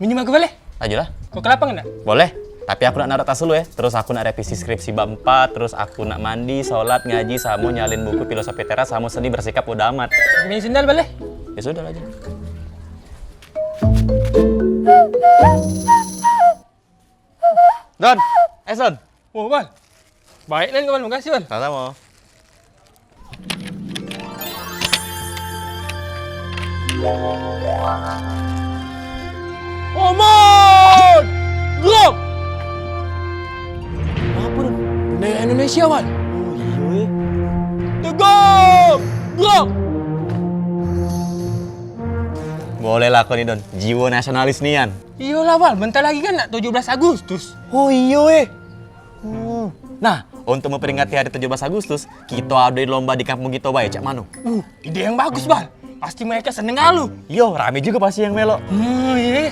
Minjem aku boleh? Ayolah. Kau ke lapang enggak? Boleh. Tapi aku nak naruh tas dulu ya. Terus aku nak revisi skripsi bab 4. Terus aku nak mandi, sholat, ngaji, sama nyalin buku filosofi teras, sama seni bersikap udah amat. Aku minjem sendal boleh? Ya sudah aja. Don, Son. Oh, Bal. Baik Nan, Bal. Makasih, Bal. Sama-sama. Omon! Blok! Apa Don? Bendera Indonesia, Bal. Oh iya. Tegak! Blok! Boleh lah kau nih Don, jiwa nasionalis nian. Iyalah, Bal. Bentar lagi kan nak 17 Agustus. Oh iya. Nah, untuk memperingati hari 17 Agustus, kita ada lomba di kampung kita baik, Cak Manu. Ide yang bagus, Bal. Pasti mereka seneng alu. Yo, rame juga pasti yang melo. Iya.